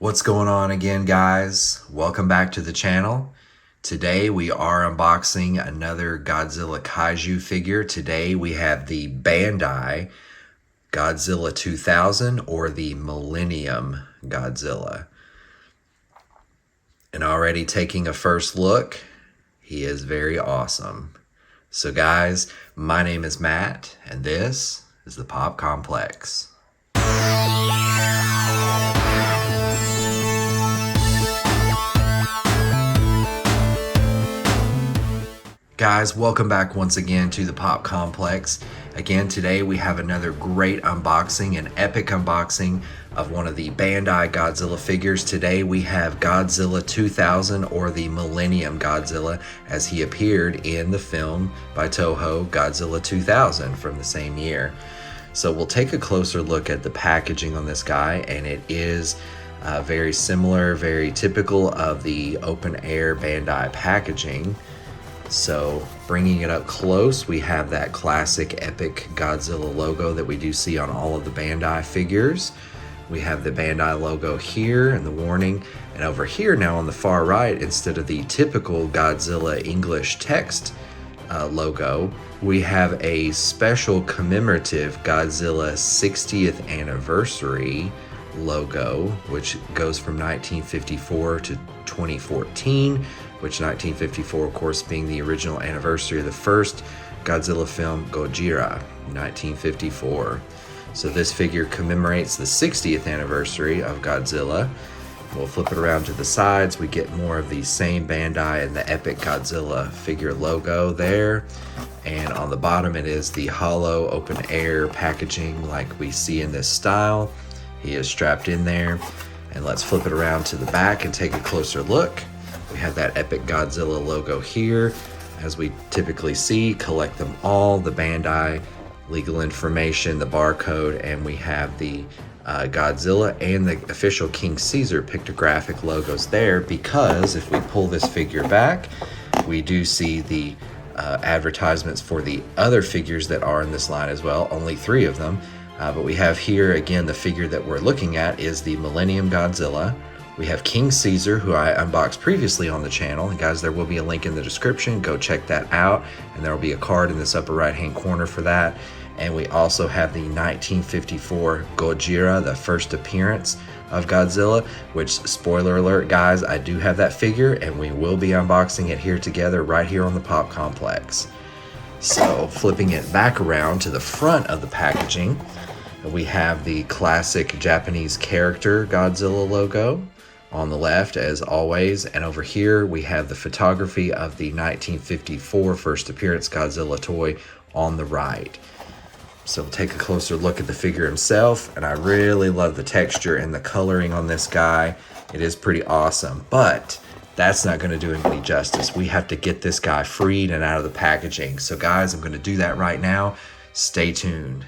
What's going on again, guys? Welcome back to the channel. Today we are unboxing another Godzilla Kaiju figure. Today we have the Bandai Godzilla 2000 or the Millennium Godzilla. And already taking a first look, he is very awesome. So guys, my name is Matt and this is the Pop Complex. Guys, welcome back once again to the Pop Complex. Again, today we have another great unboxing, an epic unboxing of one of the Bandai Godzilla figures. Today we have Godzilla 2000 or the Millennium Godzilla as he appeared in the film by Toho, Godzilla 2000 from the same year. So we'll take a closer look at the packaging on this guy, and it is very similar, very typical of the open air Bandai packaging. So bringing it up close, we have that classic epic Godzilla logo that we do see on all of the Bandai figures. We have the Bandai logo here and the warning, and over here now on the far right, instead of the typical Godzilla English text logo, we have a special commemorative Godzilla 60th anniversary logo, which goes from 1954 to 2014, which 1954 of course being the original anniversary of the first Godzilla film, Gojira, 1954. So this figure commemorates the 60th anniversary of Godzilla. We'll flip it around to the sides. We get more of the same Bandai and the epic Godzilla figure logo there. And on the bottom it is the hollow open air packaging like we see in this style. He is strapped in there. And let's flip it around to the back and take a closer look. We have that epic Godzilla logo here. As we typically see, collect them all, the Bandai legal information, the barcode, and we have the Godzilla and the official King Caesar pictographic logos there, because if we pull this figure back, we do see the advertisements for the other figures that are in this line as well, only 3 of them. But we have here, again, the figure that we're looking at is the Millennium Godzilla. We have King Caesar, who I unboxed previously on the channel. And guys, there will be a link in the description. Go check that out. And there will be a card in this upper right-hand corner for that. And we also have the 1954 Gojira, the first appearance of Godzilla, which, spoiler alert, guys, I do have that figure, and we will be unboxing it here together right here on the Pop Complex. So flipping it back around to the front of the packaging, we have the classic Japanese character Godzilla logo on the left, as always, and over here we have the photography of the 1954 first appearance Godzilla toy on the right. So we'll take a closer look at the figure himself, and I really love the texture and the coloring on this guy. It is pretty awesome, but that's not going to do any justice. We have to get this guy freed and out of the packaging. So guys, I'm going to do that right now. Stay tuned.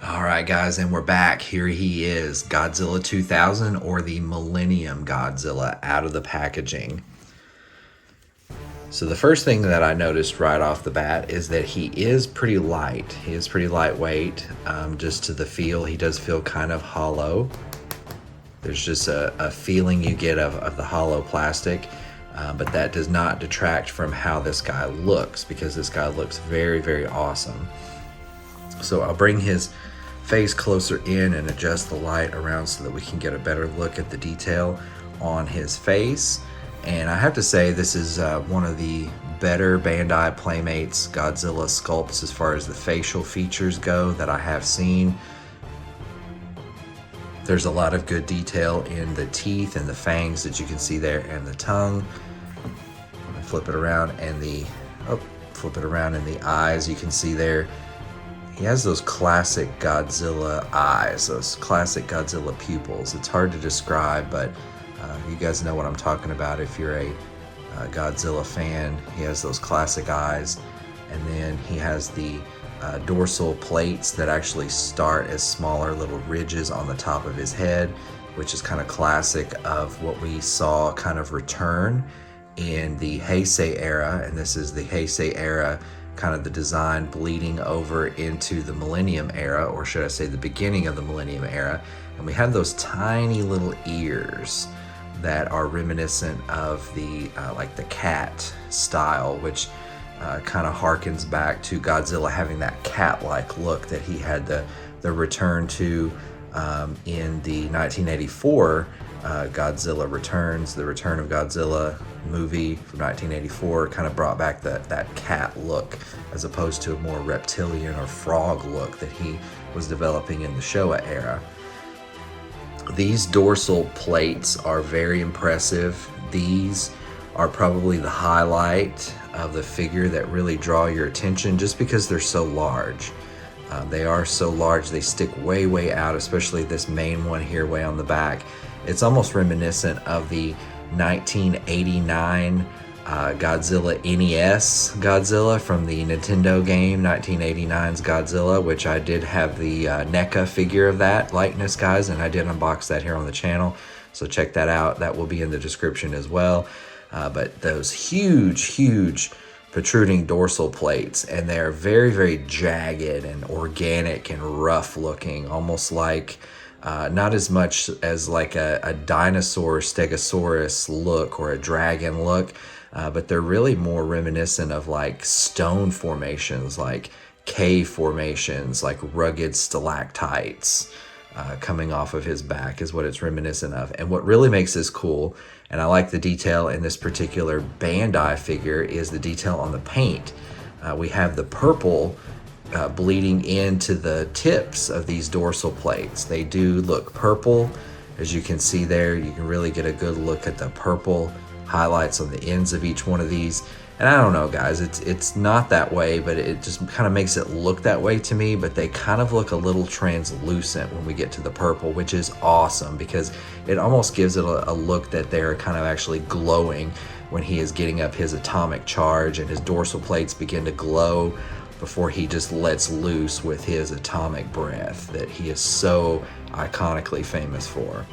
All right, guys, and we're back. Here he is, Godzilla 2000 or the Millennium Godzilla, out of the packaging. So the first thing that I noticed right off the bat is that he is pretty light. He is pretty lightweight, just to the feel. He does feel kind of hollow. There's just a feeling you get of the hollow plastic, but that does not detract from how this guy looks, because this guy looks very, very awesome. So I'll bring his face closer in and adjust the light around so that we can get a better look at the detail on his face. And I have to say, this is one of the better Bandai Playmates Godzilla sculpts as far as the facial features go that I have seen. There's a lot of good detail in the teeth and the fangs that you can see there, and the tongue. Flip it around, and the eyes you can see there. He has those classic Godzilla eyes, those classic Godzilla pupils. It's hard to describe, but you guys know what I'm talking about if you're a Godzilla fan. He has those classic eyes, and then he has the dorsal plates that actually start as smaller little ridges on the top of his head, which is kind of classic of what we saw kind of return in the Heisei era. And this is the Heisei era kind of the design bleeding over into the Millennium Era, or should I say the beginning of the Millennium Era. And we have those tiny little ears that are reminiscent of the like the cat style, which kind of harkens back to Godzilla having that cat-like look that he had the return to in the 1984 Godzilla Returns, the Return of Godzilla movie from 1984, kind of brought back that cat look as opposed to a more reptilian or frog look that he was developing in the Showa era. These dorsal plates are very impressive. These are probably the highlight of the figure that really draw your attention just because they're so large. They are so large, they stick way out, especially this main one here way on the back. It's almost reminiscent of the 1989 Godzilla NES Godzilla from the Nintendo game 1989's Godzilla, which I did have the NECA figure of that likeness, guys, and I did unbox that here on the channel, so check that out. That will be in the description as well. But those huge protruding dorsal plates, and they're very jagged and organic and rough looking, almost like not as much as like a dinosaur stegosaurus look or a dragon look, but they're really more reminiscent of like stone formations, like cave formations, like rugged stalactites coming off of his back is what it's reminiscent of. And what really makes this cool, and I like the detail in this particular Bandai figure, is the detail on the paint. We have the purple bleeding into the tips of these dorsal plates. They do look purple, as you can see there. You can really get a good look at the purple highlights on the ends of each one of these. And I don't know, guys, it's not that way, but it just kind of makes it look that way to me. But they kind of look a little translucent when we get to the purple, which is awesome because it almost gives it a look that they're kind of actually glowing when he is getting up his atomic charge and his dorsal plates begin to glow before he just lets loose with his atomic breath that he is so iconically famous for.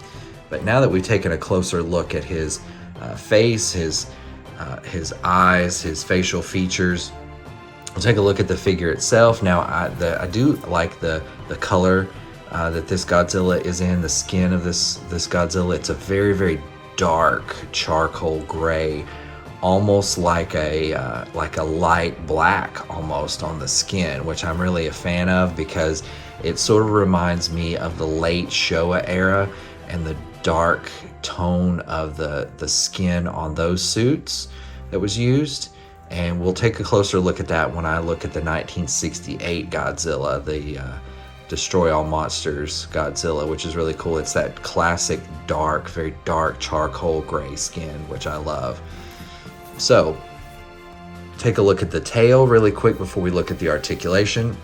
But now that we've taken a closer look at his face, his eyes, his facial features, we'll take a look at the figure itself. Now, I do like the color that this Godzilla is in, the skin of this Godzilla. It's a very dark charcoal gray, almost like a light black almost on the skin, which I'm really a fan of because it sort of reminds me of the late Showa era and the dark tone of the skin on those suits that was used. And we'll take a closer look at that when I look at the 1968 Godzilla, the Destroy All Monsters Godzilla, which is really cool. It's that classic dark, very dark charcoal gray skin, which I love. So take a look at the tail really quick before we look at the articulation.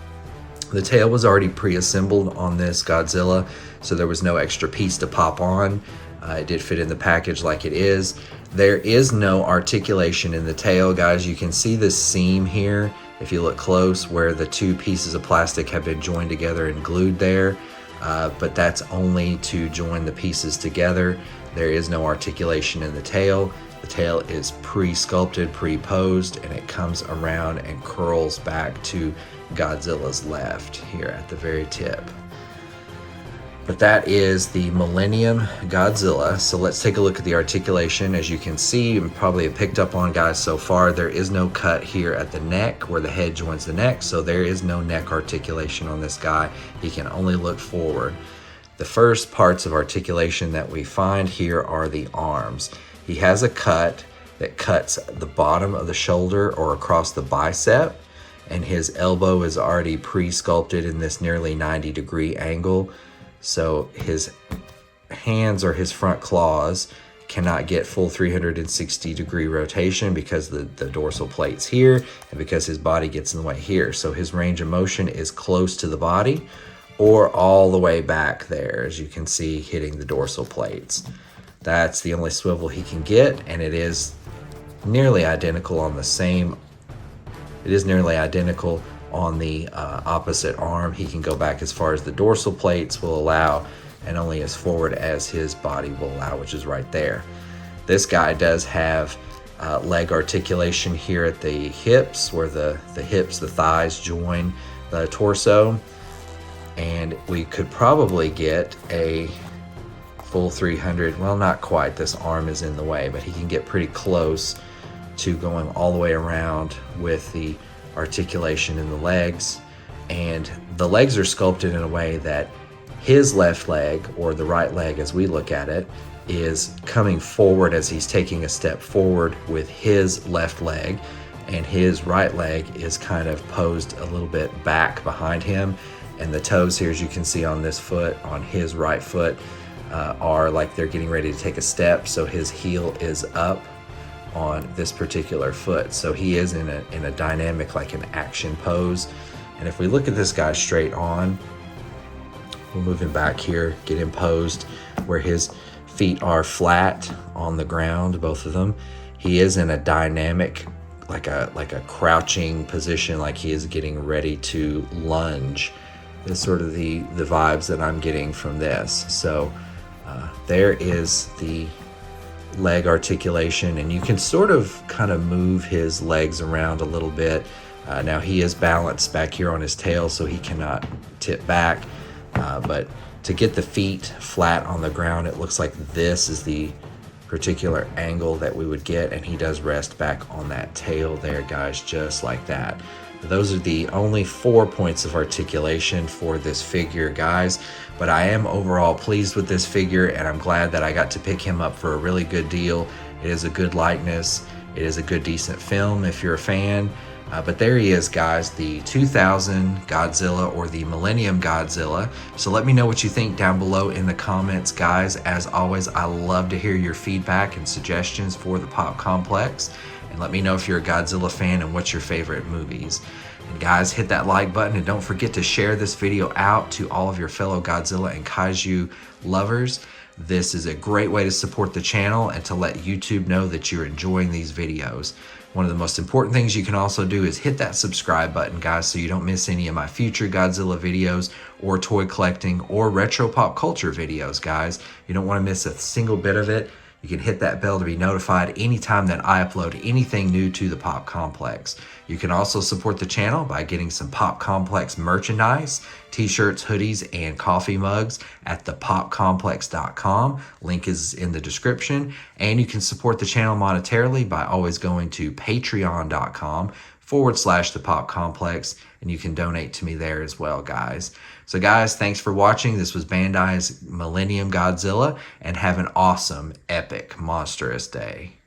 The tail was already pre-assembled on this Godzilla, so there was no extra piece to pop on. It did fit in the package like it is. There is no articulation in the tail, guys. You can see this seam here, if you look close, where the two pieces of plastic have been joined together and glued there, but that's only to join the pieces together. There is no articulation in the tail. The tail is pre-sculpted, pre-posed, and it comes around and curls back to Godzilla's left here at the very tip. But that is the Millennium Godzilla. So let's take a look at the articulation. As you can see, and probably have picked up on, guys, so far, there is no cut here at the neck where the head joins the neck. So there is no neck articulation on this guy. He can only look forward. The first parts of articulation that we find here are the arms. He has a cut that cuts the bottom of the shoulder or across the bicep, and his elbow is already pre-sculpted in this nearly 90-degree angle. So his hands or his front claws cannot get full 360-degree rotation because the dorsal plate's here and because his body gets in the way here. So his range of motion is close to the body or all the way back there, as you can see, hitting the dorsal plates. That's the only swivel he can get, and it is nearly identical on the same. It is nearly identical on the opposite arm. He can go back as far as the dorsal plates will allow, and only as forward as his body will allow, which is right there. This guy does have leg articulation here at the hips, where the hips, the thighs join the torso. And we could probably get a full 300, well, not quite, this arm is in the way, but he can get pretty close to going all the way around with the articulation in the legs. And the legs are sculpted in a way that his left leg, or the right leg as we look at it, is coming forward as he's taking a step forward with his left leg, and his right leg is kind of posed a little bit back behind him. And the toes here, as you can see on this foot, on his right foot, are like they're getting ready to take a step, so his heel is up on this particular foot. So he is in a dynamic, like an action pose. And if we look at this guy straight on, we'll move him back here, get him posed where his feet are flat on the ground, both of them. He is in a dynamic, like a crouching position, like he is getting ready to lunge. Is sort of the vibes that I'm getting from this. So there is the leg articulation, and you can sort of kind of move his legs around a little bit. Now he is balanced back here on his tail, so he cannot tip back, but to get the feet flat on the ground, it looks like this is the particular angle that we would get, and he does rest back on that tail there, guys, just like that. Those are the only 4 points of articulation for this figure, guys, but I am overall pleased with this figure, and I'm glad that I got to pick him up for a really good deal. It is a good likeness. It is a good, decent film if you're a fan. But there he is, guys, the 2000 Godzilla, or the Millennium Godzilla. So let me know what you think down below in the comments, guys. As always, I love to hear your feedback and suggestions for the Pop Complex. And let me know if you're a Godzilla fan and what's your favorite movies. And guys, hit that like button, and don't forget to share this video out to all of your fellow Godzilla and Kaiju lovers. This is a great way to support the channel and to let YouTube know that you're enjoying these videos. One of the most important things you can also do is hit that subscribe button, guys, so you don't miss any of my future Godzilla videos or toy collecting or retro pop culture videos, guys. You don't want to miss a single bit of it. You can hit that bell to be notified anytime that I upload anything new to the Pop Complex. You can also support the channel by getting some Pop Complex merchandise, t-shirts, hoodies, and coffee mugs at thepopcomplex.com. Link is in the description. And you can support the channel monetarily by always going to patreon.com/thepopcomplex, and you can donate to me there as well, guys. So guys, thanks for watching. This was Bandai's Millennium Godzilla, and have an awesome, epic, monstrous day.